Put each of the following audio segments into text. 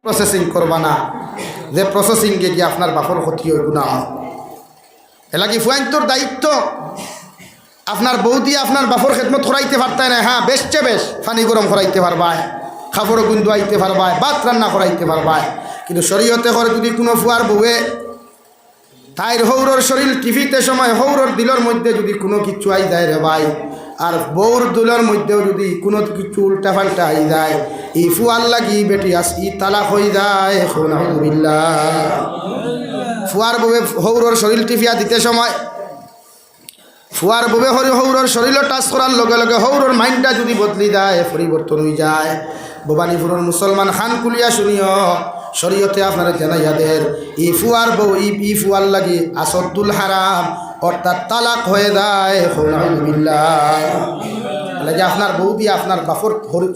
Processing করবা না, যে প্রসেসিংকে গিয়ে আপনার বাপর ক্ষতি হইব না। এলাকি ফুয়াইন্তর দায়িত্ব আপনার বউ দিয়ে আপনার বাপর খেদমত করাইতে পারতায় না। হ্যাঁ, বেশছে বেশ পানি গরম করাইতে পারবায়, খাবারও গুন্দু আইতে পারবায়, ভাত রান্না করাইতে পারবায়। কিন্তু শরীয়তে করে যদি কোনো ফুয়ার বউয়ে তাইর হৌরর শরীর টিভিতে সময় হৌরর দিলর মধ্যে যদি কোনো কিছু আই যায় রে ভাই, আর বউর দুলার মধ্যেও যদি কোনো কিছু উল্টা পাল্টা আই যায়, ই ফুয়ার লাগি বেটি আস ই তালাক হয়ে যায়। ফুয়ার বউয়ে হৌরর শরীর টিভিয়া দিতে সময় ফুয়ার বউয়ে হৌরর শরীর টাচ করার লগে লগে হৌরর মাইন্ডটা যদি বদলি যায়, পরিবর্তন হয়ে যায়। ভবানীপুরের মুসলমান খান কুলিয়া শুনিও, শরীয়তে আপনারা জানাইয়াদের ই ফুয়ার বউ ই ফুয়ার লাগি আসদ্দুল হারাম, অর্থাৎ তালাক হয়ে যায়। লাগে আপনার বউ দিয়ে আপনার বাপর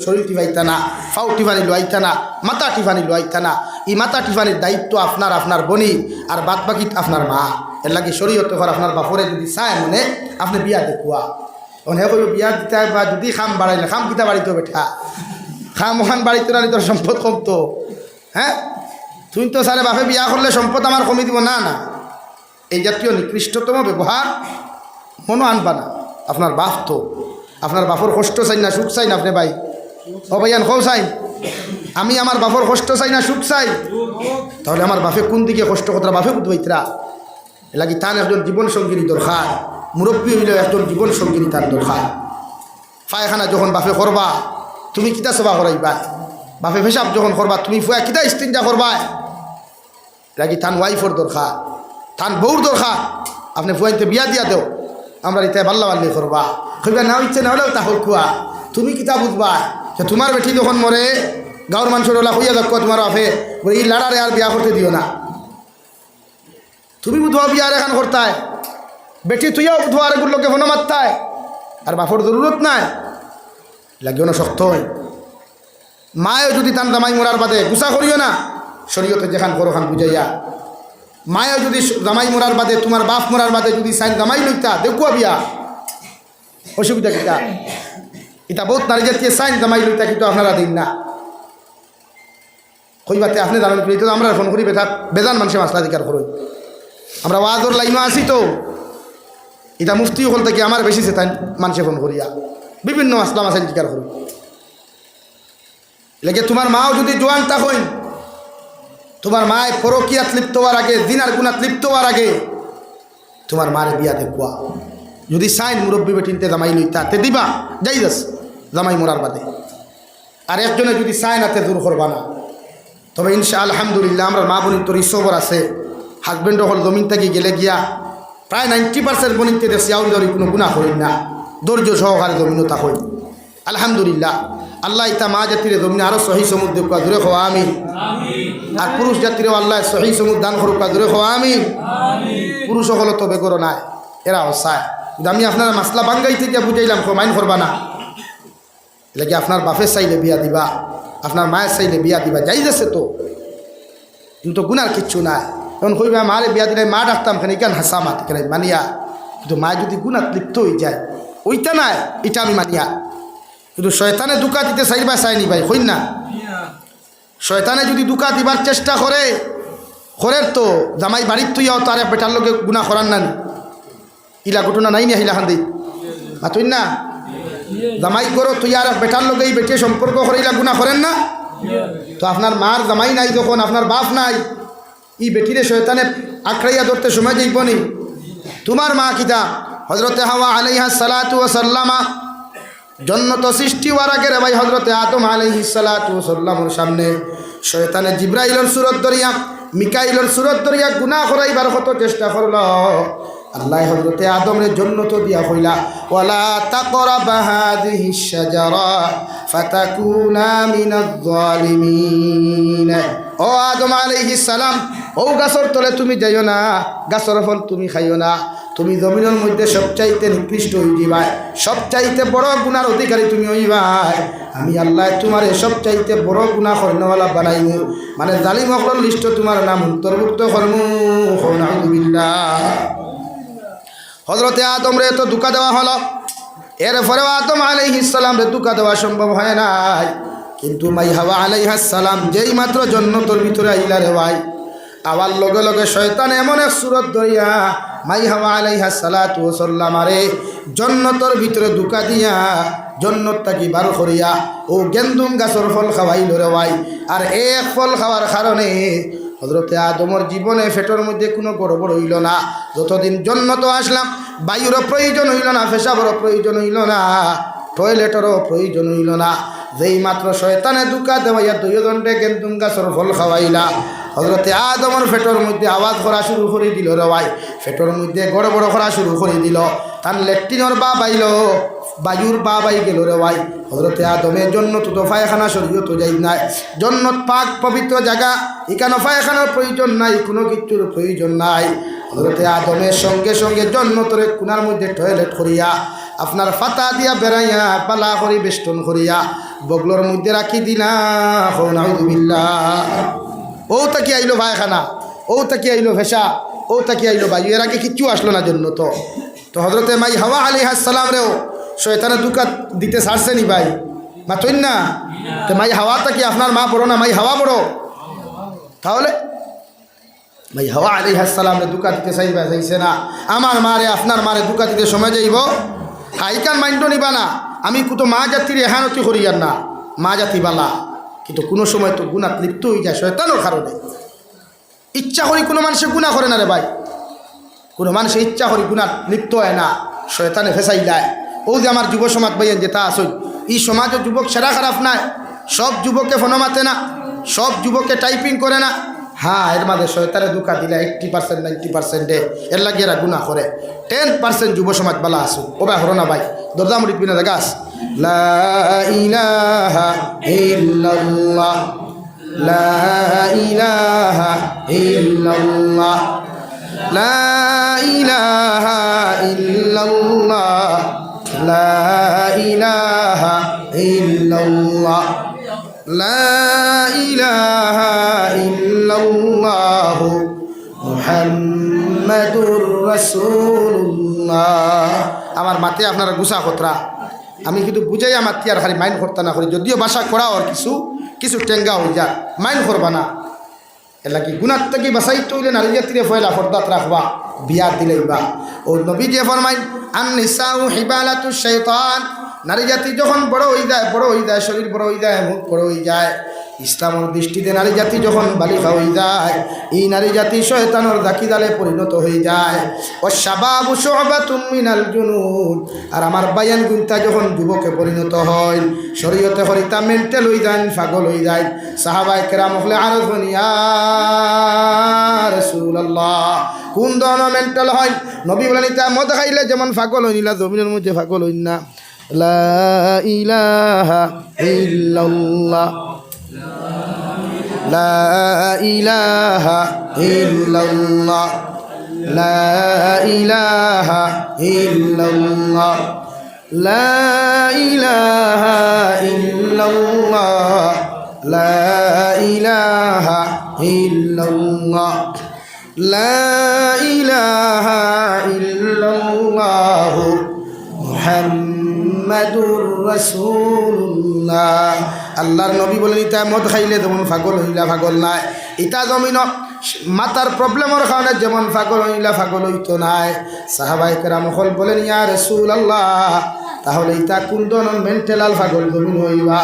শরীর টিফাইতা না, ফাউ টিফানি লোয়াইতা না, মাথা টিফানি লোয়াইতা না। এই মাথা টিফানির দায়িত্ব আপনার, আপনার বনি, আর বাদ বাকি আপনার মা। এর লাগে শরীয়তে ঘর আপনার বাপরে যদি চায় মনে আপনি বিয়া দেখুয়া অনেক বিয়া দিতে, বা যদি খাম বাড়াইলে খাম কিতা বাড়িতে বেঠা খাম ওখান বাড়িতে না তোর সম্পদ কমতো। হ্যাঁ, তুই তো সারে বাপে বিয়া করলে সম্পদ আমার কমে দিব না। না, এই জাতীয় নিকৃষ্টতম ব্যবহার মনো আনবা না। আপনার বাপ তো আপনার বাপর কষ্ট চাই না সুখ চাই না? আপনি ভাই ও ভাইয়ান কৌ চাই আমি আমার বাপর কষ্ট চাই না সুখ চাই? তাহলে আমার বাপে কোন দিকে কষ্ট কথা বাপে বুঝবাইতরা। এলাকি তার একজন জীবন সঙ্গিনী দরকার, মুরব্বী হইলেও একজন জীবন সঙ্গিনী তার দরকার। পায়খানা যখন বাপে করবা তুমি কিতা সেবা করাইবা, বাপে পেশাব যখন করবা তুমি ফুয়া কিতা ইস্তিনজা করবা। এলাকি তান ওয়াইফর দরকার, তান বউর দরকার। আপনি ফুয়াইতে বিয়া দিয়া দেও, আমরা ইতায় বাল্লা বাল্লি করবা, কইবা না ইচ্ছে না হলেও তা কুয়া। তুমি কিতা বুঝবা যে তোমার বেটি যখন মরে গাঁর মানুষের ওলা হইয়া দেখো তোমার বাপে বলে এই লাড়ারে আর বিয়া করতে দিও না। তুমি বুধবা বিয়ার এখান করতায়, বেটি তুইও বুধবার এগুলোকে ফোনো মারতায়, আর বাপর জরুরত নাই। লাগিও না শক্ত হয়। মায়েও যদি তান জামাই মরার বাদে গুসা করিও না, শরীয়তে যেখান করো খান বুঝাইয়া। মায়েও যদি জামাই মরার বাদে তোমার বাপ মরার বাদে যদি সাইন জামাই লইতা দেখুয়া বিয়া, অসুবিধা কিতা? এটা বহুত নারী জাতীয় সাইন জামাই লইতা, কিন্তু আপনারা দিন না কইবাতে আপনি জানেন। তো আমরা ফোন করি বেজান মানুষের মাসলা অধিকার করই, আমরা ওয়াজর লাইনও আসি। তো এটা মুফতি হল থেকে আমার বেশি সে তাই মানুষে ফোন করিয়া বিভিন্ন মাসলা মাসাইল অধিকার করি। লেগে তোমার মাও যদি জোয়ান তা হইন, তোমার মায় পরকিয়াত লিপ্ত হওয়ার আগে, দিনার গুণাত লিপ্ত হওয়ার আগে তোমার মারে বিয়া দেখুয়া। যদি সাইন মুরব্বী বেটিনতে জামাই লইতা তে দিবা যাই যাস জামাই মরার বাদে। আর একজনে যদি সাইন হাতে দূর করবা না, তবে ইনশা আলহামদুলিল্লাহ আমরা মা বোনির তোর ইসবর আছে। হাজব্যান্ড হল জমিন থেকে গেলে গিয়া প্রায় 90% বনিতে দেশে আউল ধরি কোনো গুণা করেন না, ধৈর্য সহকারে জমিনতা হই। আলহামদুলিল্লাহ আল্লাহ ইতা মা জাতিরে জমিনে আরও সহি সমুদ্র কা দূরে হওয়া আমি, আর পুরুষ জাতিরেও আল্লাহ সহি সমুদ্র দান করুক কা দূরে হওয়া আমি। পুরুষ হলো তো বেগর নাই, এরাও চায়। কিন্তু আমি আপনারা মাসলা বাঙ্গাই থেকে বুঝাইলাম মাইন করবা না। এলাকি আপনার বাপের চাইলে বিয়া দিবা, আপনার মায়ের চাইলে বিয়া দিবা, যাই যাচ্ছে তো, কিন্তু গুনার কিচ্ছু নাই। এখন কইবা মারে বিয়া দিলে মা ডাকতাম কেন কেন হাসা মাত কেন মানিয়া, কিন্তু মায় যদি গুনাত লিপ্ত হয়ে যায় ওইটা নাই, এটা আমি মানিয়া। কিন্তু শয়তানে দুকা দিতে চাইবা চাইনি ভাই হইন না। শয়তানে যদি দুকা দিবার চেষ্টা করে তো জামাই বাড়ির তুইয়াও তার বেটার লোকে গুণা করার না, ইলা ঘটনা নাই না হিলা খান দিই তুই না জামাই করো তুই আর বেটার লোকে বেটে সম্পর্ক করে ইলা গুণা করেন না। তো আপনার মার জামাই নাই যখন, আপনার বাপ নাই, ই বেটিরে শয়তানে আঁকড়াইয়া ধরতে সময় যাইব নি। তোমার মা কিতা হজরতে হাওয়া আলাইহা সালাতু ওয়া সাল্লামা জন্নত সৃষ্টি হওয়ার আগে রে ভাই হজরতে আদম আলাইহিস সালাতু ওয়া সাল্লামের সামনে শয়তানে জিব্রাইলের সুরত ধরিয়া, মিকাইলের সুরত ধরিয়া গুনাহ করাইবার কত চেষ্টা করল। আল্লাহ হযরতে আদমের জান্নাত দিয়া কইলা ওয়ালা তাকরাবা হাযিহিশ শাজারা ফাতাকুনা মিনাজ জালিমিন। ও আদম আলাইহিস সালাম, ও গাছর তলে তুমি যাইও না, গাছর ফল তুমি খাইও না, তুমি জমিনের মধ্যে সবচাইতে নিকৃষ্ট হয়ে যাবাই, সবচাইতে বড় গুনার অধিকারী তুমি হইবাই। আমি আল্লাহ তোমার সবচাইতে বড় গুনাহ করনেওয়ালা বানাইমু, মানে জালিম হকর লিস্ট তোমার নাম অন্তর্ভুক্ত করমু। নাউযুবিল্লাহ। হযরতে আদম রে তো দুকা দেওয়া হলো, এরপরেও আদম আলাইহিস সালাম রে দুকা দেওয়া সম্ভব হয় নাই। কিন্তু মাই হাওয়া আলাইহিস সালাম যেই মাত্র জান্নাতের ভিতরে আইলা রে ভাই, আবার লগে লগে শয়তান এমন এক সুরত ধরিয়া মাই হাওয়া আলাইহিস সালাতু ওয়াস সালাম আরে জান্নাতের ভিতরে ঢুকা দিয়া জান্নাত থাকি বার করিয়া ও গেন্দুম গাছের ফল খাওয়াইল রে ভাই। আর এক ফল খাওয়ার কারণে হযরতে আদমের জীবনে পেটের মধ্যে কোনো গড়বড় হইল না। যতদিন জান্নাত আসলাম বায়ুরও প্রয়োজন হইল না, পেশাবেরও প্রয়োজন হইল না, টয়লেটেরও প্রয়োজন হইল না। যেই মাত্র শয়তানে দুকা দেওয়াইয়া দুইজনকে গেন্দুম গাছের ফল খাওয়াইলা, হযরতে আদমের পেটের মধ্যে আওয়াজ করা শুরু করে দিল রে ভাই, পেটের মধ্যে গড়বড় করা শুরু করে দিল। তার ল্যাট্রিনের বা বাইল, বায়ুর বা বাই গেল রে ভাই। হযরতে আদমের জন্য তো পায়খানা শরীয়ত যাই নাই, জন্নত পাক পবিত্র জায়গা, এখানে পায়খানার প্রয়োজন নাই, কোনো কিছুর প্রয়োজন নাই। হযরতে আদমের সঙ্গে সঙ্গে জন্নতর কোনার মধ্যে টয়লেট করিয়া আপনার ফাতা দিয়া বেড়াইয়া পালা করি বেষ্টন করিয়া বগলোর মধ্যে রাখি দিলা। নাউযুবিল্লাহ। ও তাকি আইলো পায়খানা, ও তাকি আইলো ভেসা, ও তাকি আইলো বায়ু, এর আগে কিচ্ছু আসলো না জন্য। তো হযরতে মাই হাওয়া আলাইহিস সালাম রেও শয়তানে দুকা দিতে ছাড়ছে নি ভাই? মাতইন না। তো মাই হাওয়াটা কি আপনার মা বড় না মাই হাওয়া বড়? তাহলে মাই হাওয়া আলাইহিস সালাম রে দুকা দিতে চাইছে না। আমার মারে আপনার মারে দুকা দিতে সময় যাইব, হাইকান মাইন্ড নিবা না। আমি তো মা জাতির এহানতি করিয়ার না, মা জাতি বালা, কিন্তু কোনো সময় তো গুনাহ লিপ্ত হয়ে যায় শয়তানের কারণে। ইচ্ছা করি কোনো মানুষে গুনাহ করে না রে ভাই, কোনো মানুষে ইচ্ছা করি গুনাহ লিপ্ত হয় না, শয়তানে ফেসাই দেয়। ও যে আমার যুব সমাজ ভাইয়ের যেটা আসল, এই সমাজের যুবক সেরা খারাপ নাই, সব যুবককে ফোন মাতে না, সব যুবককে টাইপিং করে না। হ্যাঁ, এর মাঝে শয়তানে দুকা দিলে 80% 90% এর লাগে এরা গুনাহ করে। 10% যুব সমাজ বালা আসুন। ও ভাই হরো না ভাই, দরজা মুড়ি পিনা দেখাস। লা ইলাহা ইল্লাল্লাহ, লা ইলাহা ইল্লাল্লাহ, লা ইলাহা ইল্লাল্লাহ, লা ইলাহা ইল্লাল্লাহ, লা ইলাহা ইল্লাল্লাহ মুহাম্মাদুর রাসূলুল্লাহ। আমার মাতে আপনারা গুছা খতরা, আমি কিন্তু বুঝাই আমার তিয়ার খালি মাইন্ড করতে না করি, যদিও বাসা করা আর কিছু কিছু টেঙ্গা হয়ে যায়, মাইন্ড করবা না। এলা কি গুনার থেকে বাসাই তৈলে নারী জাতিরে ফয়লা ফর্দাত রাখবা, বিয়া দিলেইবা। ও নবী যে ফরমাইন আন নিসাউ হিবালাতুশ শাইতান, নারী জাতি যখন বড় হয়ে যায়, বড় হয়ে যায়, শরীর বড় হয়ে যায়, মুখ বড় হয়ে যায়, ইসলামের দৃষ্টিতে নারী জাতি যখন বালিকা হয়ে যায়, এই নারী জাতি শয়তানের দাকিদালে পরিণত হয়ে যায়। ও শাবাবু শুবাতুম মিনাল জুনুন, আর আমার বায়ান গুনতা যখন যুবকে পরিণত হয়, শরীয়তে হরিতা মেন্টাল হয়ে যায়, পাগল হয়ে যায়। সাহাবায়ে কেরাম হলে আরজ ইয়া রাসূলুল্লাহ, কোন ধরনের মেন্টাল হয়? নবী বলেন তা মদ খাইলে যেমন পাগল হইলা, জমিনের মধ্যে পাগল হইন না। লা ইলাহা ইল্লাল্লাহ, লা ইলাহা ইল্লাল্লাহ, লা ইলাহা ইল্লাল্লাহ, লা ইলাহা ইল্লাল্লাহ, লা ইলাহা ইল্লাল্লাহ, লা ইলাহা ইল্লাল্লাহ মুহাম্মাদুর রাসূলুল্লাহ। আল্লাহর নবী বলেন ইতা মদ খাইলে যেমন পাগল হইলা পাগল নাই, ইতা জমিন মাতার প্রবলেমের কারণে যেমন পাগল হইলা পাগল হইতো নাই। সাহাবায়ে কেরাম বলেন ইয়া রাসূলুল্লাহ, তাহলে ইতা কোন ধরনের মেন্টাল পাগল জমিন হইবা?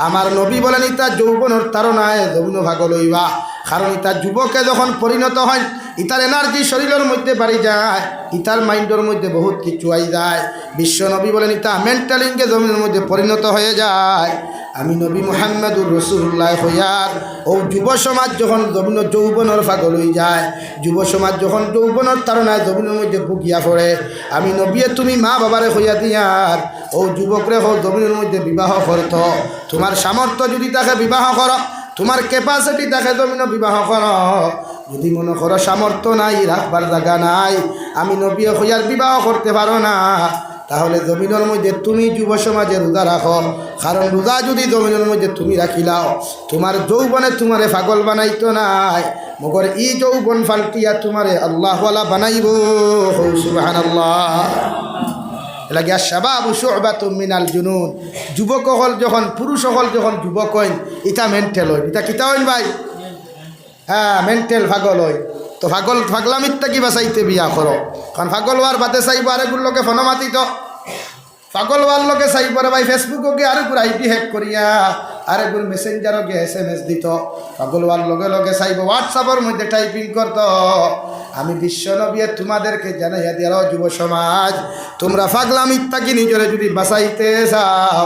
আমার নবী বলেন ইতা যৌবনের তারনায় জমিন পাগল হইবা, কারণ ইতা যুবকে যখন পরিণত হয়, ইতার এনার্জি শরীরের মধ্যে বাড়ি যায়, ইতার মাইন্ডের মধ্যে বহুত কিছু আই যায়। বিশ্ব নবী বলেন ইতা মেন্টালিংকে জমিনের মধ্যে পরিণত হয়ে যায়। আমি নবী মুহাম্মদুর রাসূলুল্লাহ হইয়ার ও যুব সমাজ যখন জমিন যৌবনের পাগল হয়ে যায়, যুব সমাজ যখন যৌবনের তারনায় জমিনের মধ্যে ভুগিয়া পড়ে, আমি নবী তুমি মা বাবারে হইয়া দিয়ার ও যুবকরে হোক জমিনের মধ্যে বিবাহ করত। তোমার সামর্থ্য যদি তাকে বিবাহ করো, তোমার ক্যাপাসিটি তাকে জমিন বিবাহ করো। যদি মনে করো সামর্থ্য নাই, রাখবার জায়গা নাই, আমি নবী হইয়ার বিবাহ করতে পারো না, তাহলে জমিনের মধ্যে তুমি যুব সমাজে রোজা রাখো। কারণ রোজা যদি জমিনের মধ্যে তুমি রাখিলাও, তোমার যৌবনে তোমারে পাগল বানাইতো নাই, মগর ই যৌবন ফাল্টিয়া তোমারে আল্লাহওয়ালা বানাইব। সুবহানাল্লাহ। লাগে শাবাবু শুবাতুম মিনাল জুনুন। যুবক হল যখন পুরুষ হল যখন যুবক হইন ইটা মেন্টাল হইন, ইটা কিতা হইন ভাই? হ্যাঁ মেন্টাল পাগল হয়। তো পাগলামিত্তা কি বাঁচাইতে বিয়া করো, কারণ পাগল হওয়ার বাদে চাইব আরেকগুলো লোকে ফোন মাতি তো পাগল হওয়ার লোকে চাইব রে ভাই ফেসবুকও গিয়ে আরেকগুলো আইডি হ্যাক করিয়া আরেকগুলো মেসেঞ্জারও গিয়ে SMS দিত। পাগল হওয়ার লগে লগে চাইব হোয়াটসঅ্যাপের মধ্যে টাইপিং করত। আমি বিশ্ব নবী তোমাদেরকে জানাইয়া দিয়ার যুব সমাজ, তোমরা পাগলামিত্তা কি নিজরে যদি বাঁচাইতে চাও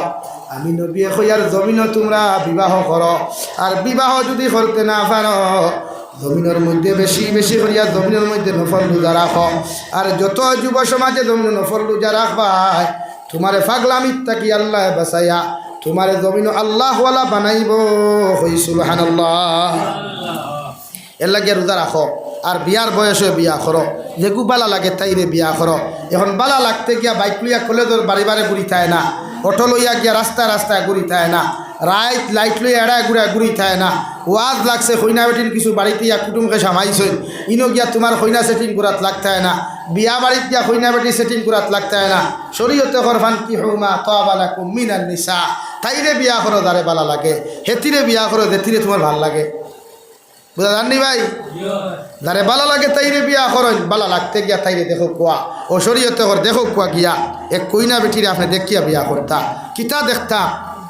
আমি নবী কইয়ার জমিনও তোমরা বিবাহ করো। আর বিবাহ যদি করতে না পারো জমিনের মধ্যে বেশি বেশি করিয়া জমিনের মধ্যে নফল রোজা রাখো। আর যত যুব সমাজে জমিনে নফল রোজা রাখবাই তোমারে পাগলামিত্তা কি আল্লাহ বাঁচাইয়া তোমারে জমিন আল্লাহওয়ালা বানাইব। হই সুবহানাল্লাহ। এর লাগিয়া রোজা রাখো। আর বিয়ার বয়সে বিয়া করো, যেগু বালা লাগে তাইরে বিয়া করো। এখন বালা লাগতে গিয়া বাইক লইয়া কলেজের বাড়ি বাড়ি ঘুরি থাকে না, অটো লইয়া গিয়া রাস্তায় রাস্তায় ঘুরি থাকে না, লাইট লইয়া এড়ায় ঘুরি থাকে না। ওয়াজ লাগছে কইনা বেটির কিছু বাড়িতে ইয়া কুটুমকে সামাইছই ইনো গিয়া তোমার কইনা সেটিং করাত লাগতে হয় না, বিয়া বাড়িতে গিয়া কইনা বেটি সেটিং করাত লাগতে হয় না। শরীয়তে করফান কি হুমা তাবা লাকুম মিনান নিসা, তাইরে বিয়া করো যারে বালা লাগে, হেতিরে বিয়া করো যেতিরে তোমার ভাল লাগে। বুঝা জাননি ভাই? যারে বালা লাগে তাইরে বিয়া করেন, বালা লাগতে গিয়া তাইরে দেখো কুয়া ও শরীয়তে কর দেখো কুয়া গিয়া এক কইনা বেটিরে আপনি দেখিয়া বিয়া করতা, কিতা দেখতা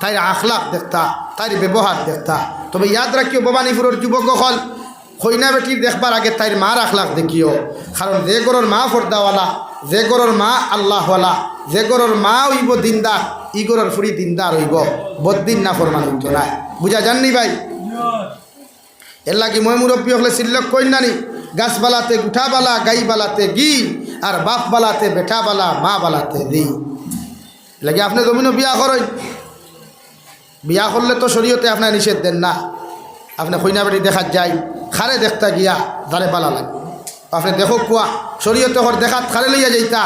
তাইর আখলাক দেখতা, তাইর ব্যবহার দেখতা। তবে ইয়াদ রাখিও ভবানীপুরের যুবক হল কইনা বেটির দেখবার আগে তাইর মার আখলাক দেখিও। কারণ যে গরর মা ফর্দাওয়ালা, যে গরর মা আল্লাহওয়ালা, যে গরর মা হইব দিনদার, ই গরর ফুরি দিনদার হইব, বদ্দিন না ফরমান হইত না। বুঝা জাননি ভাই? এর লাগি মই মুরব্বী হলে সিল্লক কইনানি গাছ বালাতে গুঠা বালা, গাই বালাতে গি, আর বাপ বালাতে বেটা বালা, মা বালাতে দি। লাগে আপনি জমিনও বিয়া করেন, বিয়া করলে তো শরীয়তে আপনার নিষেধ দেন না। আপনি কইনা বেটি দেখাত যাই খারে দেখতা গিয়া ধারে বালা লাগে, আপনি দেখো কুয়া শরীয়তে হর দেখাত খারে লইয়া যাইতা,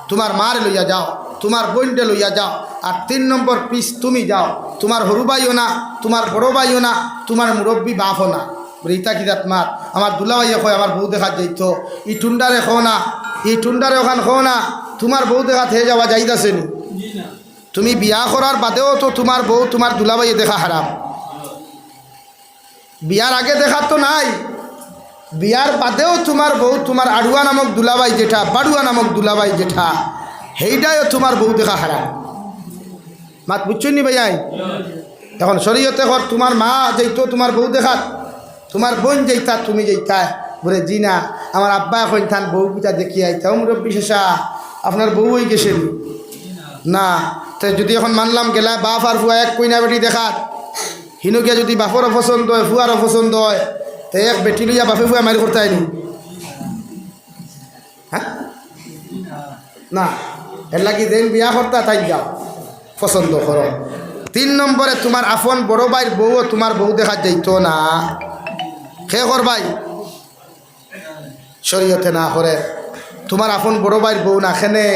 তোমার মারে লইয়া যাও, তোমার বোনটে লইয়া যাও। আর 3 নম্বর পিস তুমি যাও, তোমার হরু ভাইও না, তোমার বড় ভাইও না, তোমার মুরব্বী বাপও না। ইতা কিতাত মার আমার দুলা ভাইয়া কয় আমার বউ দেখাত যাইত, ই টুন্ডারে খো না, ই টুন্ডারে ওখান খো না, তোমার বউ দেখাত হয়ে যাওয়া যাইতাছে নি? তুমি বিয়া করার বাদেও তো তোমার বউ তোমার দুলাভাইয়ে দেখা হারাম। বিয়ার আগে দেখা তো নাই, বিয়ার বাদেও তোমার বউ তোমার আড়ুয়া নামক দুলাভাই যেটা, বাড়ুয়া নামক দুলাভাই যেটা, সেইটাও তোমার বউ দেখা হারাম। মাত বুঝছেন নি ভাইয়াই? এখন শরীয়তে কর তোমার মা যেইতো তোমার বউ দেখাত, তোমার বোন যেইতা তুমি যেইতা বলে জি না আমার আব্বা এখন থান বউ পিতা দেখিয়ে আইতা মুরব্বী শেষা আপনার বউ হয়ে গেছেন না। তো যদি এখন মানলাম গেলা বাপ আর ফুয়া এক কইনা বেটি দেখাত, হিনুকিয়া যদি বাপরও পছন্দ হয় ফুয়ারও পছন্দ হয়, তো এক বেটি লইয়া বাপে ফুয়া মারি করতে হয়নি? হ্যাঁ না, এর লাগি যেন বিয়া করতা তাই যাও পছন্দ করো। 3 নম্বরে তোমার আপন বড় ভাইয়ের বউও তোমার বউ দেখা যাইতো না, খে কর ভাই শরীয়তে না করে। তোমার আপন বড় ভাইয়ের বউ না খেনে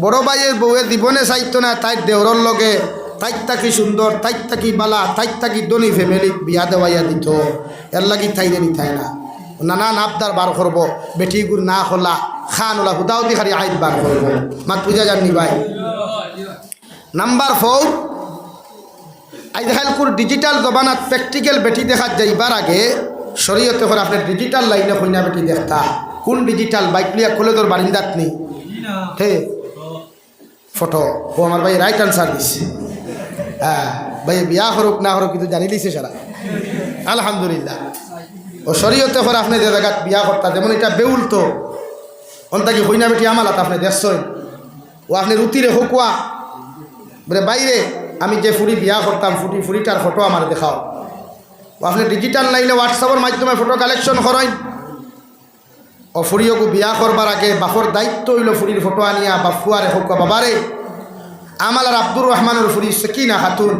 বড় ভাইয়ের বউয়ে জীবনে চাইতো না তাইর দেওরর লগে তাইর থাকি সুন্দর, তাইর থাকি বালা, তাইর থাকি ধনী ফ্যামিলি বিয়া দেওয়াইয়া দিত। এর লাগি তাইরে নিতাই না, নানান আবদার বার করব, বেটি গুড় না খোলা খান ওলা হুদাও দি খালি আইত বার করব। মাত পূজা জাননি ভাই? নাম্বার 4 আজকালকুর ডিজিটাল জমানাত প্র্যাকটিক্যাল বেটি দেখাত যাইবার আগে শরীয়তে করে আপনার ডিজিটাল লাইনে কইনা বেটি দেখতা। কোন ডিজিটাল? বাইক লিয়া কলেজের বারিন্দাত নেই হে ফটো। ও আমার ভাই রাইট আনসার দিছে। হ্যাঁ ভাই বিয়া করুক না করুক কিন্তু জানি দিছে সারা আলহামদুলিল্লাহ। ও শরীয়তে করে আপনি যে জায়গাত বিয়া করতা, যেমন এটা বেউল তো অন্তাকি কইনা বেটি আমালাত আপনি দেখছেন, ও আপনি রুতিরে হোকুয়া বলে বাইরে আমি যে ফুরি বিয়া করতাম ফুরিটার ফটো আমার দেখাও। ও আপনি ডিজিটাল লাইনে হোয়াটসঅ্যাপের মাধ্যমে ফটো কালেকশন করেন। ও ফুরিয়কু বিয়া করবার আগে বাপর দায়িত্ব হইল ফুরির ফটো আনিয়া বা ফুয়ারে হোক বাবারে। আমাল আর আব্দুর রহমানের ফুরি সকিনা খাতুন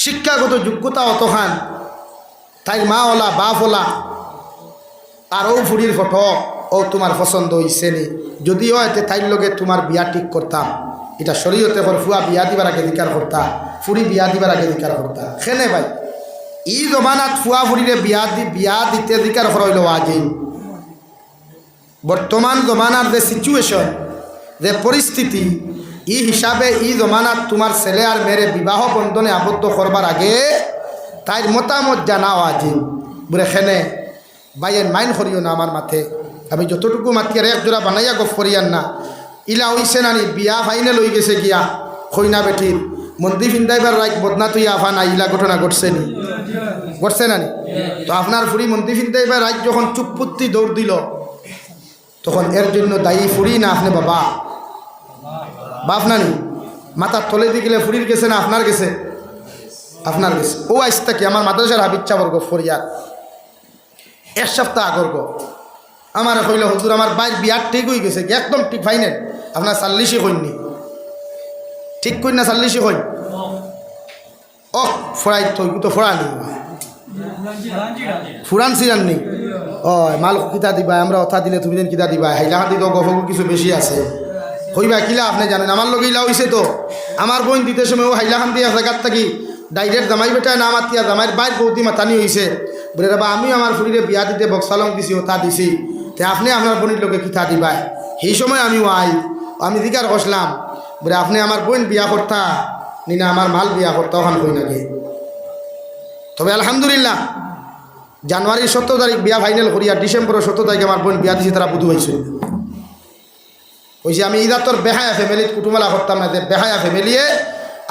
শিক্ষাগত যোগ্যতা অতখান, তাই মা ওলা বাপ ওলা, আর ও ফুরির ফটো ও তোমার পছন্দ হইছে নি? যদি হয় তাইর লগে তোমার বিয়া ঠিক করতাম। এটা শরীয়তে কর ফুয়া বিয়া দিবার আগে অধিকার করতা, ফুরি বিয়া দিবার আগে অধিকার করতা। খেনে ভাই ই জমানাত ফুয়া ফুরিরে বিয়া দিতে অধিকার করা হইল আজই। বর্তমান জমানার যে সিচুয়েশন, যে পরিস্থিতি ই হিসাবে ই জমানাত তোমার ছেলে আর মেয়েরে বিবাহ বন্ধনে আবদ্ধ করবার আগে তাই মতামত জানাও আজি বলে খেনে বাইয়েন মাইন করিও না আমার মাথে আমি যতটুকু মাতি আর এক জোড়া বানাইয়া গফ করিয়ান না ইলা হইছে নানি বিয়া ফাইনে লই গেছে গিয়া খইনা বেটির মন্দির ফিন্দাইবার রাইট বদনা তুই আফা না ইলা ঘটনা ঘটছে নি ঘটছে নানি তো আপনার ফুরি মন্দির ফিন্দাইবার রাইট যখন চুপপুত্তি দৌড় দিল তখন এর জন্য দায়ী ফুরি না আপনি বাবা বাপ নানি মাথার তলে দিয়ে গেলে ফুরির গেছে না আপনার গেছে আপনার গেছে ও আইসটা কি আমার মাদ্রাসার হাবিচ্ছা বর্গ ফরিয়ার এক সপ্তাহ আগর্গ আমার কইল হুজুর আমার বাইর বিয়ার ঠিক হয়ে গেছে একদম ঠিক ফাইনাল আপনার চাল্লিশে কইননি ঠিক কই না চাল্লিশে কইন ও ফরাই তো ফরানি ফুরান সিরান নি ও মাল কিতা দিবা আমরা অথা দিলে তুমি যেন কিতা দিবা হাইলাহাতি তো গফগু কিছু বেশি আছে হইবা কিলা আপনি জানেন আমার লগে ইলা হইছে তো আমার বোন দিতে সময় ও হাইলাখান দিয়ে জায়গার থাকি ডাইরেক্ট জামাই বেটায় না মাতিয়া জামাইয়ের বাইর বৌদি মাতানি হয়েছে বলে রাবা আমি আমার ফুরিরে বিয়া দিতে বক্সালং দিছি ওটা দিছি তে আপনি আপনার বোনের লোকে কিতা দিবাই সেই সময় আমি আমি দিকার কষলাম বলে আপনি আমার বোন বিয়া করতা নি না আমার মাল বিয়া করতা ওখান কই নাকি তবে আলহামদুলিল্লাহ জানুয়ারির 17 তারিখ বিয়া ফাইনাল করি আর ডিসেম্বরের 17 তারিখে আমার বোন বিয়া দিছি তারা বুধু হয়েছে ওইসে আমি ইদার তোর বেহায়া ফ্যামিলির কুটুমালা করতাম না যে বেহায়া ফ্যামিলিয়ে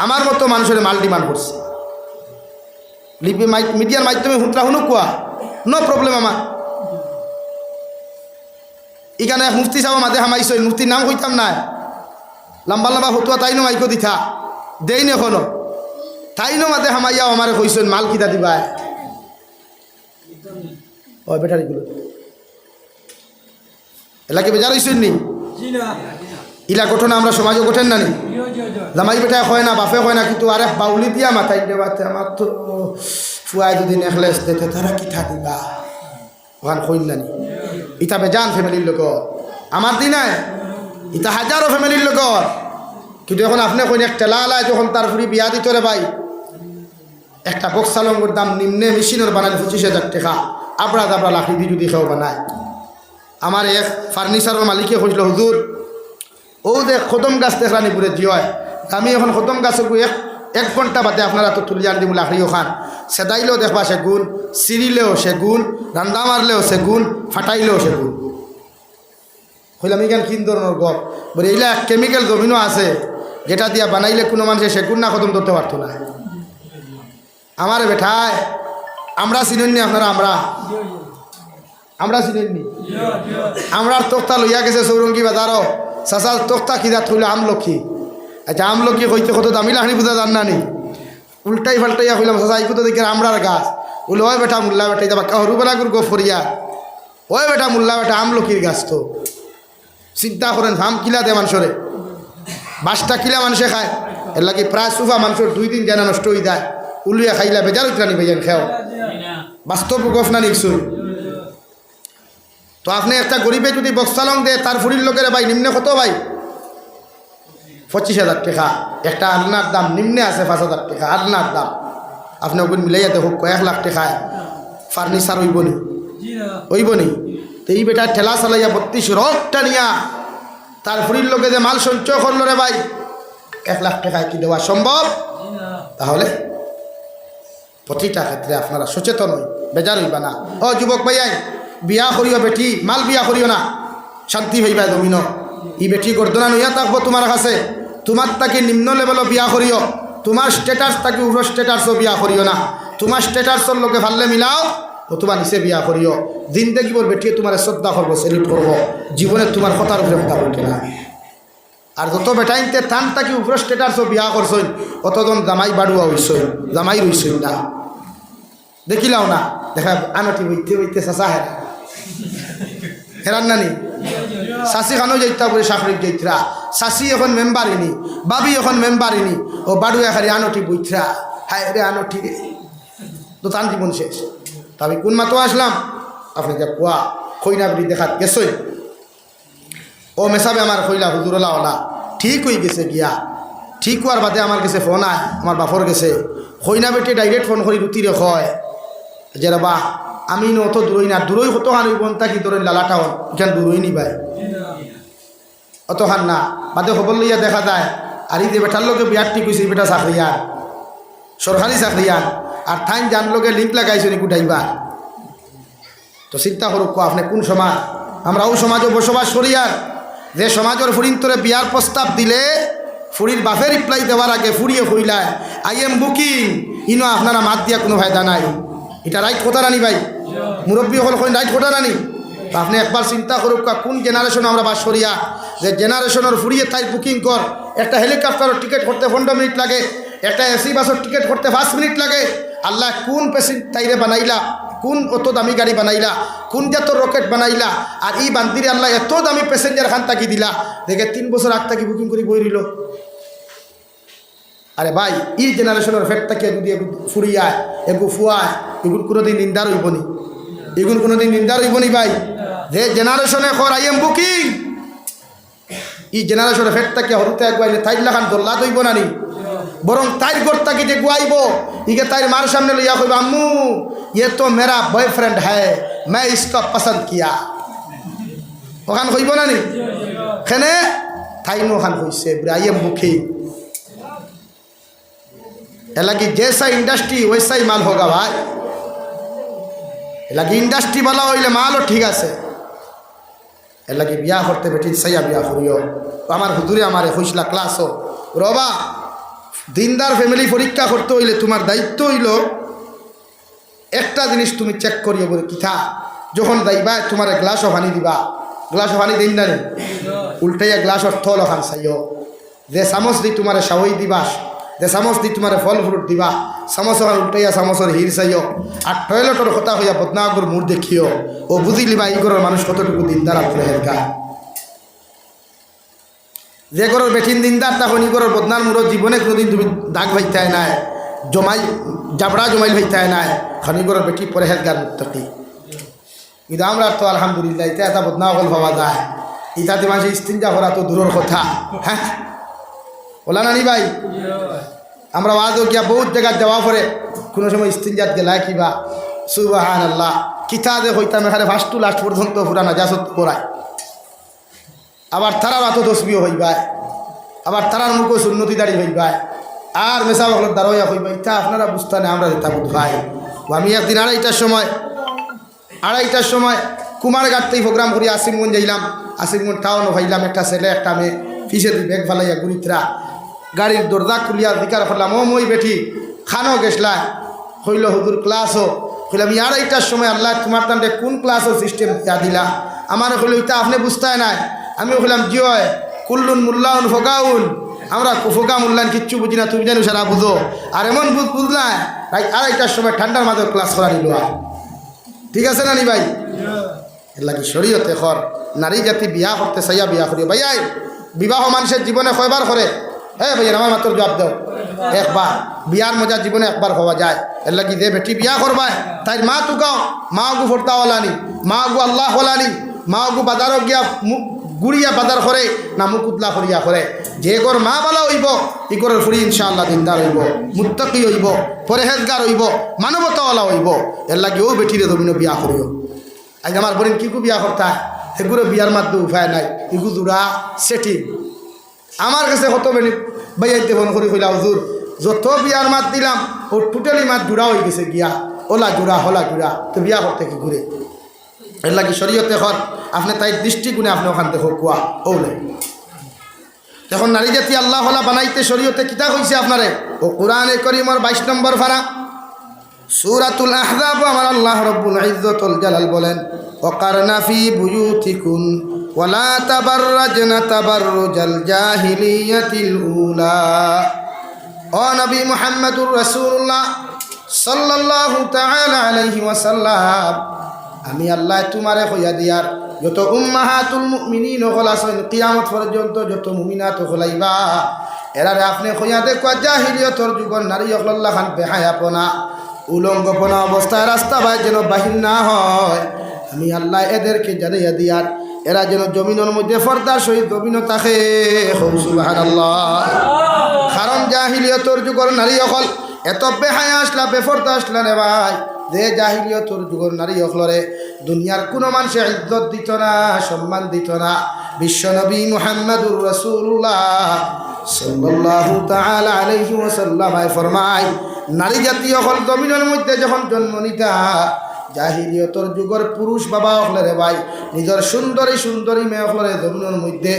আমার মতো মানুষের মাল ডিমান্ড করছে লিপি মিডিয়ার মাধ্যমে হুঁতরা হুনুক কোয়া নো প্রবলেম আমার এখানে মুফতি সাহেব মাঝে হামাইছ মুফতির নাম কইতাম না লম্বা লম্বা হতুয়া তাইনো মাইকো দিথা দেই নে এখনো তাইনো মাঝে হামাইয়াও আমার কইছেন মাল কিতা দিবা ও ব্যাটারিগুলো এলাকে বেজার হইছেন নি ইলা ঘটনা আমরা সমাজে ঘটেন না নি জামাই বেটায় হয় না বাপে হয় না কিন্তু আরে বাউলি দিয়া মাথায় দেবাতে আমার তো ফুয়াই যদি নেকলেস দিতে তারা কি থাকিবা ওখান কইল না নি ইটা বেজান ফ্যামিলির লোক আমার দিনায় ইটা হাজারো ফ্যামিলির লোক কিন্তু এখন আপনি কইন এক টেলা আলায় যখন তার ফুরি বিয়া দিত রে ভাই একটা বক্সালঙ্গর দাম নিম্নে মেশিনের বানালে 25,000 টাকা আবড়া দাবড়া লাখি দিয়ে যদি খেয়েও বানায় আমার এক ফার্নিচারের মালিকে কইল হুজুর ও দেখ খতম গাছ দেখলানি পুরে জিয় আমি এখন খতম গাছ এক ঘন্টা বাদে আপনারা তো তুলি আনি দিব লাকড়ি ওখান সেদাইলেও দেখবা সেগুন চিরিলেও সেগুন রান্দা মারলেও সেগুন ফাটাইলেও সেগুন কইলাম এখান কিন ধরনের গপ বলে এইলা এক কেমিক্যাল জমিনও আছে যেটা দিয়া বানাইলে কোনো মানুষের সেগুন না খতম ধরতে পারতো না আমার বেঠায় আমরা চিনেননি আপনারা আমরা চিনেননি আমরা তোক্তা লইয়া গেছে সৌরঙ্গী বাজারও চাচা তোক্তা কিনা থইলে আমলক্ষী আচ্ছা আমলক্ষী কইতে কত দামি লাখনি বুঝা জান না নি উল্টাই ফাল্টাইয়া কইলাম চাচা এই তো দেখি আমরার গাছ বলে ওই বেটা মুল্লা বেটাই যাবা হরুবেলা গুর গফরিয়া ওই বেটা মুল্লা বেটা আমলক্ষীর গাছ তো চিন্তা করেন হাম কিলা দে মানুষরে 5টা কিলা মানুষে খায় এর লাগে প্রায় সুফা মানুষের 2 দিন জানা নষ্ট হয়ে যায় উলিয়া খাইলা বেজার উঠলানি ভাইয়ান খেও বাস্তব গফ না নিশ্চয় তো আপনি একটা গরিবে যদি বক্সালং দেয় তার ফুরির লোকের ভাই নিম্নে কত ভাই 25,000 টাকা একটা আলনার দাম নিম্নে আছে 5,000 টাকা আলনার দাম আপনি ওগুলো মিলাইয়া দেখো 1 লাখ টাকায় ফার্নিচার হইব নি তো এই বেটা ঠেলা চালাইয়া 32 রকটা নিয়া তার ফুরির লোকে যে মাল সঞ্চয় করলো রে ভাই 1 লাখ টাকায় কি দেওয়া সম্ভব তাহলে প্রতিটা ক্ষেত্রে আপনারা সচেতন হই বেজার হইবা না ও যুবক ভাইয়াই বিয়া করিও বেটি মাল বিয়া করিও না শান্তি হইবা জমিন ই বেটি গর্দনা নইয়া থাকবো তোমার কাছে তোমার তাকে নিম্ন লেভেলও বিয়া করিও তোমার স্টেটাস তাকে উপর স্টেটাসও বিয়া করিও না তোমার স্টেটাসের লোকে ভাললে মিলাও ও তোমার নিচে বিয়া করিও জিন্দগি বল বেটিয়ে তোমার শ্রদ্ধা করবো সেলিট করবো জীবনে তোমার কথার উপরে কথা বলতে না আর যত বেটাইনতে থান তাকে উপর স্টেটাসও বিয়া করছই অতজন জামাই বাড়ুয়া হইছই জামাই রইছই না দেখিলাও না দেখা আনটি বইতে বইতে চাচা হেরান নানি চাষি খানো যাইতা বলে চাকরি যাইতরা চাষি এখন মেম্বারিনি বাবি এখন মেম্বারিনি ও বাড়ু এখারি আনটি বইতরা হায় রে আনটি রে তো তান জীবন শেষ তবে কোন মাতো আসলাম আপনি যা কোয়া খৈনা বেটি দেখাত গেছই ও মেসাবে আমার কইলা হুজুরলা ওলা ঠিক হয়ে গেছে গিয়া ঠিক হওয়ার বাদে আমার কাছে ফোন আয় আমার বাপর গেছে খৈনা বেটি ডাইরেক্ট ফোন করি রুটি রে হয় যে বা আমি অত দূরই না দূরই কত হানি বনতা কি ধরেন লালাটা হন এখান দূরই নি ভাই অতখান না বাদে খবর লইয়া দেখা যায় আর এই যে বেটার লোকে বিয়ার ঠিক হয়েছে বেটা চাকরিয়ান সরকারি চাকরিয়ান আর ঠাইন জান লোকে লিঙ্ক লাগাইছে নি গুটাইবা তো চিন্তা করুক আপনি কোন সমাজ আমরাও সমাজও বসবাস করি আর যে সমাজের ফুরিন্তরে বিয়ার প্রস্তাব দিলে ফুরির বাপে রিপ্লাই দেওয়ার আগে ফুরিয়ে ফুরিলায় আই এম বুকিং ইনো আপনারা মাত দিয়া কোনো ফায়দা নাই এটা রাইট কথা রানি ভাই মুরব্বী হল রাইট কথা রানি আপনি একবার চিন্তা করুক কোন জেনারেশন আমরা বাস করিয়া যে জেনারেশনের ফুরিয়ে তাই বুকিং কর একটা হেলিকপ্টারের টিকিট করতে 15 মিনিট লাগে একটা এসি বাসের টিকিট করতে 5 মিনিট লাগে আল্লাহ কোন পেশেন্ট তাইরে বানাইলা কোন অত দামি গাড়ি বানাইলা কোন জাতর রকেট বানাইলা আর এই বান্দিরে আল্লাহ এত দামি প্যাসেঞ্জার খান তাকি দিলা দেখে 3 বছর আগ তাকি বুকিং করে বই রইল আরে ভাই এই জেনারেশনের ফেট তাকে যদি ফুরিয়ায় এগু ফুয়ায় এগুলো কোনোদিন নিন্দার হইব নি এগুলো কোনোদিন নিন্দার হইব নি ভাই যে জেনারেশনে কর আই এম বুকিং এই জেনারেশনের ফেট তাকে হরুতে একবাইলে তাই লাখান দোল্লা দইব না নি বরং তাইর গোরটাকে যে গুয়াইব ইকে তাইর মার সামনে লইয়া কইব আম্মু ये तो मेरा बॉयफ्रेंड है मैं इसका पसंद किया ওখান কইব না নি খেনে তাইনো ওখান কইছে আই এম বুকিং এলাকি जैसा इंडस्ट्री वैसा ही माल होगा भाई এলাকি ইন্ডাস্ট্রি वाला হইলে মালও ঠিক আছে এলাকি বিয়া করতে বেটি সাইয়া বিয়া করিও আমার হুজুরে আমারে কইছলা ক্লাসও রবা দিনদার ফ্যামিলি পরীক্ষা করতে হইলে তোমার দায়িত্ব হইল একটা জিনিস তুমি চেক করিও বলে কিথা যখন যাইবা তোমার গ্লাসও পানি দিবা গ্লাসও পানি দিন না উল্টাইয়া গ্লাসর থল ওখান চাইও যে চামচ দি তোমার সাবই দিবা যে চামচ দি তোমার ফল ফ্রুট দিবা চামচ ওখান উল্টাইয়া চামচর হির চাইও আর টয়লেটর কথা হইয়া বদনাগর মুড় দেখিও ও বুঝি লিবা এই ঘরের মানুষ কতটুকু দিনদার আপনার হেলকা যে ঘরের বেঠিন দিনদার তখন ই ঘরের বদনার মুড়োর জীবনে কোনোদিন তুমি দাগ ভাইতায় নাই জমাই জাবড়া জমাইল ভাইতায় নাই খনি ঘরের বেটি পরে হেলকার মুক্তি কিন্তু আমরা তো আলহামদুলিল্লাহ এটা এটা বদনা হল ভাবা যায় ইটাতে মানুষের ইস্তিনজা করা তো দূরের কথা হ্যাঁ বলা নানি ভাই আমরা ওয়াজও গিয়া বহুত জায়গায় যাওয়া পরে কোনো সময় ইস্তিনজাত গেলায় কিবা সুবহানাল্লাহ কিতা যে হইতাম এখানে ফার্স্ট টু লাস্ট পর্যন্ত পুরা নাজাসত করায় আবার তারার এত তসবিও হইবায় আবার তারার মুখও সুন্নতি দাঁড়ি হইবায় আর মেসা বকলের দাঁড়াইয়া হইবা ইটা আপনারা বুঝতে নেই আমরা যেটা বুধ ভাই আমি একদিন আড়াইটার সময় কুমারঘাটতেই প্রোগ্রাম করি আসিমগঞ্জ যাইলাম আসিমগঞ্জ টাউনও ভাইলাম একটা ছেলে একটা মেয়ে ফিসে দি ব্যাগ ফালাইয়া গুরিতরা গাড়ির দরজা খুলিয়া বিকার করলাম ও মই বেঠি খানো গেছলা হইল হুজুর ক্লাসও হইলাম আড়াইটার সময় আল্লাহ তোমার তান্ডে কোন ক্লাসও সিস্টেম দিয়া দিলা আমার হইল ইটা আপনি বুঝতে নাই আমি হইলাম জিয় কুল্লুন মুল্লাউন ফোকাউন আমরা ফোকা মূল্যায়ন কিচ্ছু বুঝি না তুমি জানো সারা বুঝো আর এমন বুঝলা আড়াইটার সময় ঠান্ডার মাঝে ক্লাস করা নিল ঠিক আছে নানি ভাই এর লাগে শরীয়তে খর নারী জাতি বিয়া করতে চাইয়া বিয়া করিও ভাইয়াই বিবাহ মানুষের জীবনে কয়বার করে হ্যাঁ ভাইয়া আমার মাত্র জবাব দাও একবার বিয়ার মজা জীবনে একবার হওয়া যায় এর লাগে যে বেটি বিয়া করবায় তাই মা তুকাও মা গু ফোরতাওয়ালানি মা গু আল্লাহ হলানি মা গু বাজারও গিয়া গুড়িয়া বাজার করে না মুকুতলা করিয়া করে যে গর মা বালা হইব ই গরের ফুরি ইনশাআল্লাহ দিনদার হইব মুত্তাকি হইব পরেহেজগার হইব মানবতাওয়ালা হইব এর লাগে ও বেটিরে তুমি বিয়া করিও আজ আমার বোন কি বিয়া করতা এগুলো বিয়ার মাধ্যমে উপায় নাই এগুলো জোড়া সেটি আমার কাছে কত বেনি বাইয়াইতে ফোন করি কইলা হুজুর যত বিয়ার মাত দিলাম ও টোটালি মাত জোড়া হয়ে গেছে গিয়া ওলা জোড়া হলা জোড়া তো বিয়া করতে কি ঘুরে এর লাগে শরীয়তে এখন আপনি তাই দৃষ্টিগুণে আপনি ওখান থেকে কুয়া ওলে যখন নারী জাতি আল্লাহ হলা বানাইতে শরীয়তে কিতা কইছে আপনারে ও কোরআনে করিমর 22 নম্বর ফারা সূরাতুল আহজাব আমার আল্লাহ রাব্বুল ইজ্জতুল জালাল বলেন ওয়াকারনা ফি বুয়ুতিকুম ওয়ালা তাবাররাজনা তাবাররুজাল জাহিলিয়াতিল উলা ও নবী মুহাম্মদুর রাসূলুল্লাহ সাল্লাল্লাহু তাআলা আলাইহি ওয়াসাল্লাম আমি আল্লাহ তোমারে কইয়া দিয়ার যত উম্মাহাতুল মুমিনিন হল আছেন কিয়ামত পর্যন্ত যত মুমিনাত হলাইবা এরারে আপনি কইয়া দেখো জাহিলিয়তর যুগর নারী হল্লাহ খান বেহায়াপনা উলঙ্গপনা অবস্থায় রাস্তা ভাই যেন বাহির না হয় আমি আল্লাহ এদেরকে জানাইয়া দিয়ার এরা যেন জমিনের মধ্যে ফর্দার সহিত জমিন থাকে সুবহানাল্লাহ কারণ জাহিলিয়তর যুগর নারী হল এত বেহায়া আসলা বেফর্দা আসলা রে ভাই যে জাহিলিয়তর যুগর নারী হলরে দুনিয়ার কোনো মানুষে ইজ্জত দিত না সম্মান দিত না বিশ্বনবী মুহাম্মদুর রাসূলুল্লাহ সাল্লাল্লাহু তাআলা আলাইহি ওয়াসাল্লাম ফরমায়, নারী জাতীয় হল জমিনের মধ্যে যখন জন্ম নিতা জাহিলিয়তর যুগের পুরুষ বাবা হলরে ভাই নিজের সুন্দরী সুন্দরী মেয়ে হলরে জমিনের মধ্যে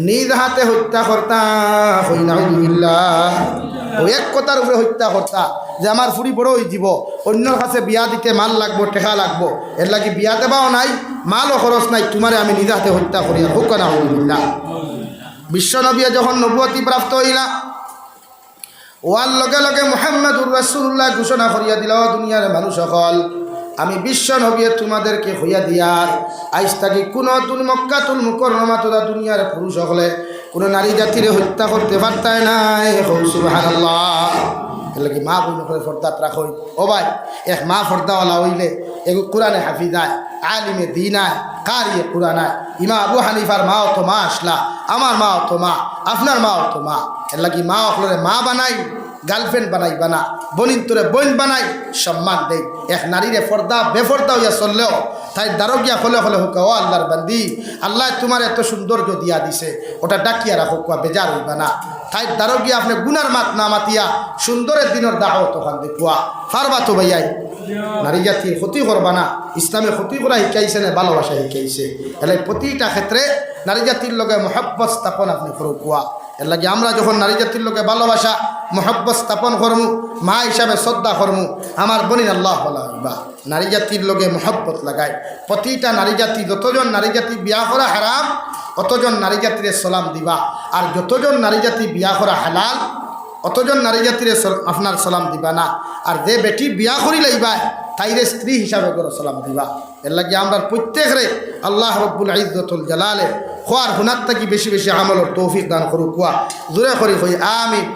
নিজ হাতে হত্যা করতা হই নাউযুবিল্লাহ। ওই এক কথার উপরে হত্যা করতা যে আমার ফুরি বড় হয়ে যাব, অন্যর কাছে বিয়া দিতে মাল লাগবো, টেকা লাগবো, এর লাগি বিয়া দেবাও নাই, মালও খরচ নাই, তোমারে আমি নিজ হাতে হত্যা করি আর হোক নাউযুবিল্লাহ। বিশ্বনবী যখন নবুয়তি প্রাপ্ত হইলা ওয়ার লগে লগে মুহাম্মদুর রাসূলুল্লাহ ঘোষণা করিয়া দিল, দুনিয়ার মানুষ সকল আমি বিশ্ব নবী তোমাদেরকে হইয়া দিয়ার আইজ থাকি কোনো মক্কাতুল মুকাররমা তোরা দুনিয়ার পুরুষ সকলে কোনো নারী জাতিরে হত্যা করতে পারতায় নাই। সুবহানাল্লাহ। এর লাগি মা বই করে ফর্দাত রাখই। ও ভাই, এক মা ফর্দাওয়ালা হইলে এগো কোরআনে হাফিজায়, আলিমে দিনায়, কারিয়ে কোরআনায়। ইমা আবু হানিফার মাও তো মা আসলা, আমার মাও তো মা, আপনার মাও তো মা। এর লাগি মা অকলরে মা বানাই, গার্লফ্রেন্ড বানাই বানা, বনিন তোরে বোন বানাই, সম্মান দেই। এক নারীরে ফর্দা বেফর্দা হইয়া চললেও তাই দারগিয়া হলে হলে হোক, ও আল্লাহর বান্দি, আল্লাহ তোমার এত সৌন্দর্য দিয়া দিছে, ওটা ডাকিয়া রাখো, বেজার হইবা না। তাই দারগিয়া আপনি গুনার মাত না মাতিয়া সুন্দরের দিনের দাও তখন দেখুয়া ফারবা তো ভাইয়াই। নারী জাতির ক্ষতি করবা না, ইসলামে ক্ষতি করা শিকাইছে না ভালোবাসা শিকাইছে। এলে প্রতিটা ক্ষেত্রে নারী জাতির লগে মহব্বত স্থাপন আপনি করুয়া। এর লাগে আমরা যখন নারী জাতির লোকে ভালোবাসা মহব্বত স্থাপন করমু, মা হিসাবে শ্রদ্ধা করমু, আমার বনিন আল্লাহ বলা হইবা নারী জাতির লোকে মহব্বত লাগায়। প্রতিটা নারী জাতি, যতজন নারী জাতি বিয়া করা হারাম অতজন নারী জাতিরে সালাম দিবা, আর যতজন নারী জাতি বিয়া করা হালাল অতজন নারী জাতিরে আপনার সালাম দিবা না। আর যে বেটি বিয়া করি লাইবা তাইরে স্ত্রী হিসাবে করে সালাম দিবা। এর লাগে আমরা প্রত্যেকরে আল্লাহ রব্বুল ইজ্জতুল জালালে খোয়ার হুনার থাকি বেশি বেশি আমলের তৌফিক দান করুক। কুয়া জোরে করি হই আমিন।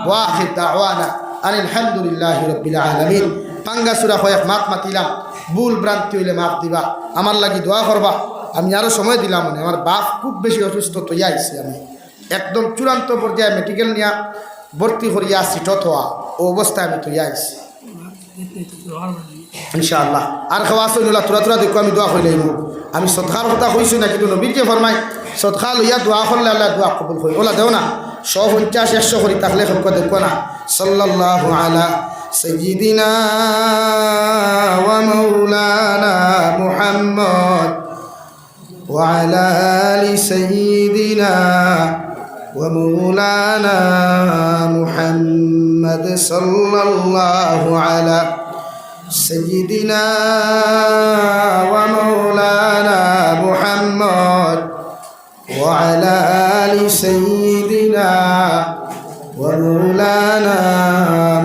ওয়া আখির দাওয়ানা আনিল হামদুলিল্লাহি রাব্বিল আলামিন। পাঙ্গা সুরা কয়েক মাপ মাতিলাম, ভুল ভ্রান্তি হইলে মাপ দিবা, আমার লাগি দোয়া করবা। আমি আরও সময় দিলাম, মানে আমার বাপ খুব বেশি অসুস্থ তৈয়া আইসি, আমি একদম চূড়ান্ত পর্যায়ে মেডিকেল নিয়ে ভর্তি করিয়া আসছি, টথোয়া ও অবস্থায় আমি তৈয়া আইসি ইনশাআল্লাহ। আর খাওয়া আসলা তোরা তোরা দেখো আমি দোয়া করিলে আমি সৎকার কথা কইছি না, কিন্তু নবীর যে ফরমাই সৎকার লইয়া দোয়া করলে আল্লাহ দোয়া কবুল করি। ওলা দেও না 150 100 করি তাহলে দেখো না। সাল্লাল্লাহু আলা সাইয়্যিদিনা ওয়া মাওলানা মুহাম্মদ ওয়া আলা আলি সাইয়্যিদিনা ওয়া মাওলানা মুহাম্মদ সাল্লাল্লাহু আলা سيدنا ومولانا محمد وعلى آل سيدنا ومولانا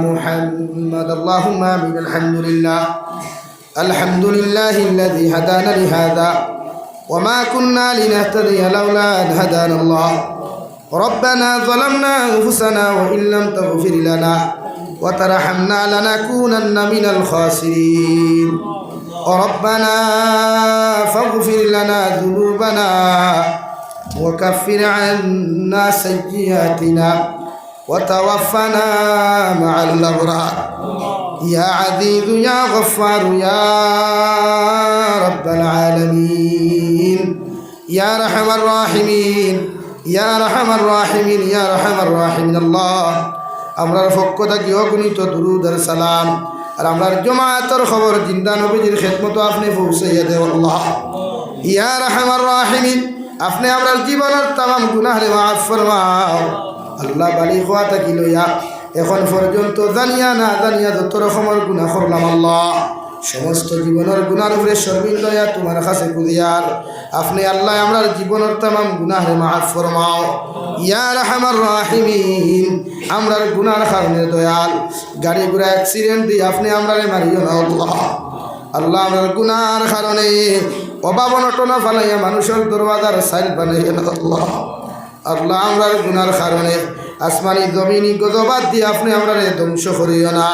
محمد اللهم آمين. الحمد لله الذي هدانا لهذا وما كنا لنهتدي لولا أن هدانا الله. ربنا ظلمنا أنفسنا وإن لم تغفر لنا وترحمنا لنكونن من الخاسرين. ربنا فاغفر لنا ذنوبنا وكفر عنا سيئاتنا وتوفنا مع الأبرار. يا عزيز يا غفار يا رب العالمين يا أرحم الراحمين يا أرحم الراحمين يا أرحم الراحمين. الله আমরার পক্ষ থেকে অগণিত দুরূদ আর সালাম আর আমরার জামাতের খবর জিন্দা নবীজির খেদমত আপনি পৌঁছাইয়া দেন আল্লাহ। ইয়া রাহমার রাহিমিন, আপনি আমরার জীবনের तमाम গুনাহরে মাফ ফরমাও আল্লাহ। বালি খোয়া থাকি লইয়া এখন পর্যন্ত জানিয়া না জানিয়া যত রকমের গুনাহ করলাম আল্লাহ, সমস্ত জীবনের গুনার উপরে শর্মিন লইয়া তোমার কাছে কুদিয়ার আপনি আল্লাহ আমরার জীবনের तमाम গুনাহরে মাফ ফরমাও। ইয়া রাহমার রাহিমিন, আমরার গুনার কারণে দয়াল গাড়ি ঘোড়া অ্যাক্সিডেন্ট দিয়ে আপনি আমরারে মারিও না আল্লাহ। আল্লাহ আমরার গুনার কারণে অভাব অনটনা ফালাইয়া মানুষের দরওয়াজার সাইল বানাইয়া না আল্লাহ। আল্লাহ আমরার গুনার কারণে আসমানি জমিনি গজবাদ দিয়ে আপনি আমরারে ধ্বংস করিও না।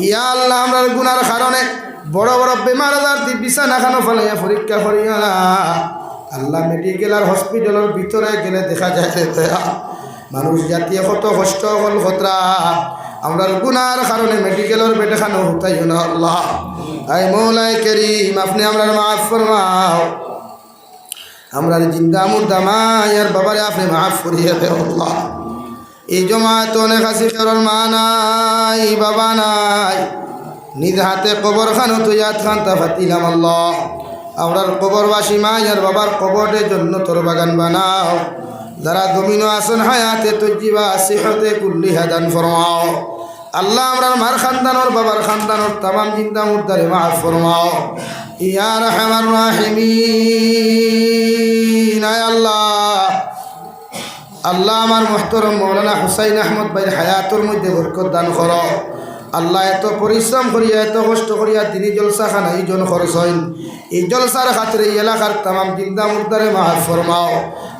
ইয়া আল্লাহ আমরার গুনার কারণে বড় বড় বেমার আজার দিয়ে বিছানা খানো ফালাইয়া পরীক্ষা করিও না আল্লাহ। মেডিকেল আর হসপিটালের ভিতরে গেলে দেখা যায় মানুষ জাতীয় কত কষ্ট হল খতরা, আমরার গুনার কারণে মেডিকেলের বেডে খানো হতাইও না আল্লাহ। আই মৌলাই করিম, আপনি আমরার মাফ ফরমাও। আমরা জিন্দা মুর্দা মায়ের বাবারে আপনি মাফ করিয়ে দেন আল্লাহ। এই জমাত অনেক আছে কারণ মা নাই বাবা নাই, নিজ হাতে কবর খানো তুইয়াত খান্তা ফাতিলাম আল্লাহ। আমরার কবরবাসী মায়ের বাবার কবরের জন্য তোর বাগান বানাও। যারা জমিন আসন হায়াতে তজিবা সিহতে কুল্লি হাদান ফরমাও আল্লাহ। আমরার মার খানদানোর বাবার খানদানোর তামাম জিন্দা মুর্দারে মাফ ফরমাও ইয়া রাহমার রাহিমিন। আয় আল্লাহ, আল্লাহ আমার মুহতারাম মৌলানা হুসাইন আহমদ ভাইয়ের হায়াতের মধ্যে বরকত দান করো আল্লাহ। এত পরিশ্রম করিয়া এত কষ্ট করিয়া তিনি জলসা খান এই জন খরচ হইন, এই জলসার খাতিরে এই এলাকার তামাম জিন্দা মুর্দারে মাফ ফরমাও।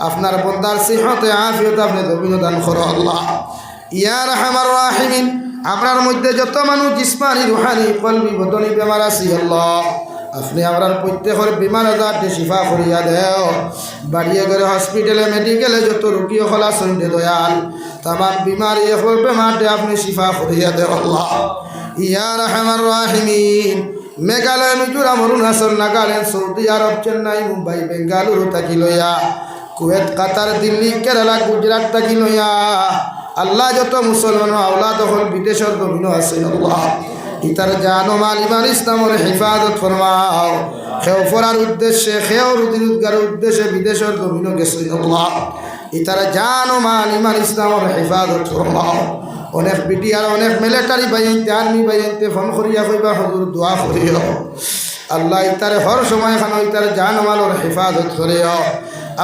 আপনার বন্দার সিহতে আফিয়ত আপনি জমিন দান করো আল্লাহ। ইয়া রাহমার রাহিমিন। আপনার মধ্যে যত মানুষ জিসমানি রুহানি কলবি বদনি বেমার আছি আল্লাহ, আপনি আমার প্রত্যেকের বিমান আজারটি শিফা করিয়া দেও। বাড়িয়ে গেলে হসপিটালে মেডিকেলে যত রুগী হলা সন্ধ্যে দয়াল তামাম বিমারি এখন বেমারটি আপনি শিফা করিয়া দেও আল্লাহ। ইয়া রাহমার রাহিমিন। মেঘালয়, মিজোরাম, অরুণাচল, নাগাল্যান্ড, সৌদি আরব, চেন্নাই, মুম্বাই, বেঙ্গালুরু থাকি লইয়া কুয়েত, কাতার, দিল্লি, কেরালা, গুজরাট থাকি লইয়া আল্লাহ যত মুসলমান আওলাদ হল বিদেশের জমিন আছে আল্লাহ, ইতার জান মাল ইমান ইসলামের হেফাজত ফরমাও। খেও ফরার উদ্দেশ্যে খেও রুজি রোজগারের উদ্দেশ্যে বিদেশের জমিন গেছে আল্লাহ, ইতার জান মাল ইমান ইসলামের হেফাজত ফরমাও। অনেক বিটিআর অনেক মিলিটারি বাইনতে আর্মি বাইনতে ফোন করিয়া কইবা হুজুর দোয়া করিও আল্লাহ। ইতার হর সময় খানো ইতার জান মালের হেফাজত করিও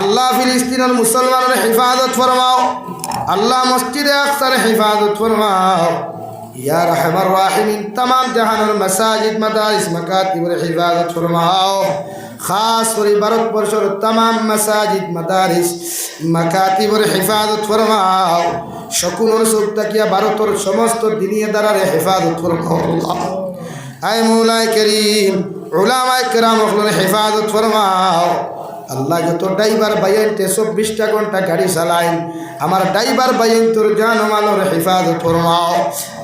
আল্লাহ। ফিলিস্তিনের মুসলমানের হেফাজত ফরমাও আল্লাহ। মসজিদে আকসার হেফাজত ফরমাও ইয়া রাহমার রাহিমিন। तमाम জাহানের মাসাজিদ, মাদারিস, মাকাতিবের হেফাজত ফরমাও। খাস করে ভারতবর্ষের तमाम মাসাজিদ, মাদারিস, মাকাতিবের হেফাজত ফরমাও। শকুনের চোখ তাকিয়া ভারতের সমস্ত দিনিয়া দ্বারার হেফাজত ফরমাও আল্লাহ। আয় মৌলায়ে করিম, উলামায়ে কেরাম ওগুলোর হেফাজত ফরমাও আল্লাহ। যত ড্রাইভার বাইনতে 24টা ঘন্টা গাড়ি চালাইন আমার ড্রাইভার বাইন তোর জান মালের হেফাজত ফরমাও।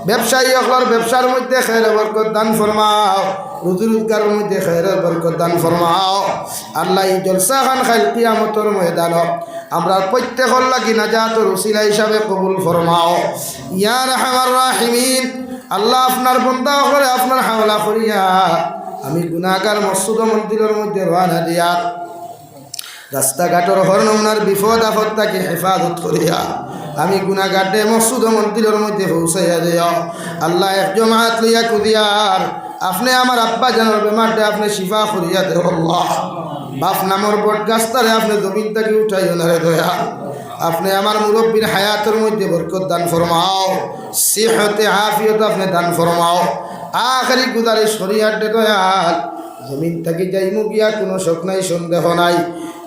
ব্যবসায়ী ওগুলোর ব্যবসার মধ্যে খের বরকত দান ফরমাও, রুজি রোজগারের মধ্যে খের বরকত দান ফরমাও আল্লাহ। এই জলসা খান খাইল কিয়ামতের ময়দান আমরা প্রত্যেকের লাগি নাজাতের ওসিলা হিসাবে কবুল ফরমাও ইয়া রাহমার রাহিমিন। আল্লাহ আপনার বন্দা করে আপনার হাওলা করিয়া আমি গুনাহগার মসজিদ মন্দিরের মধ্যে রওনা দিয়া রাস্তাঘাটের হর নমুনার বিপদ আপদ তাকে হেফাজত করিয়া আমি গুনাহগারে মসজিদ মন্দিরের মধ্যে পৌঁছাইয়া দিও আল্লাহ। এক জমাত লইয়া কুদিয়ার আপনি আমার আব্বা জানার বেমারটা আপনি শিফা করিয়া দেও আল্লাহ। বাপ নামর বট গাছটারে আপনি জমিন থেকে উঠাইও না রে দয়া। আপনি আমার মুরব্বীর হায়াতের মধ্যে বরকত দান ফরমাও, সিহতে আফিয়ত আপনি দান ফরমাও। আখেরি গুজারিশ শরিয়াত দে দয়াল। জমিন থেকে যাইমু গিয়া কোনো শোক নাই সন্দেহ নাই,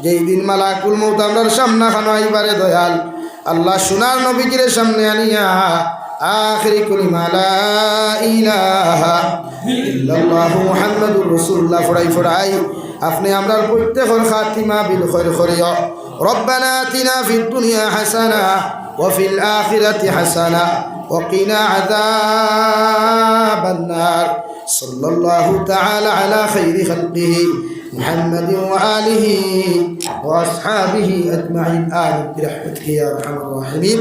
যেই দিন মালাকুল মউত আমরার সামনা খানো আইবারে দয়াল আল্লাহ সোনার নবীজির সামনে আনিয়া আখেরি কলিমা লা ইলাহা ইল্লাল্লাহু মুহাম্মাদুর রাসূলুল্লাহ ফরাই আপনি আমরার প্রত্যেকের খাতিমা বিল খৈর করিও। রব্বানা আতিনা ফিদ দুনিয়া হাসানা ওয়া ফিল আখিরাতি হাসানা ওয়া কিনা আযাবান নার। সাল্লাল্লাহু তাআলা আলা খাইরি খালকিহি মুহাম্মাদিন ওয়া আলিহি ওয়া আসহাবিহি আজমাইন। আমিন বিরহমাতিকা ইয়া আরহামার রাহিমিন।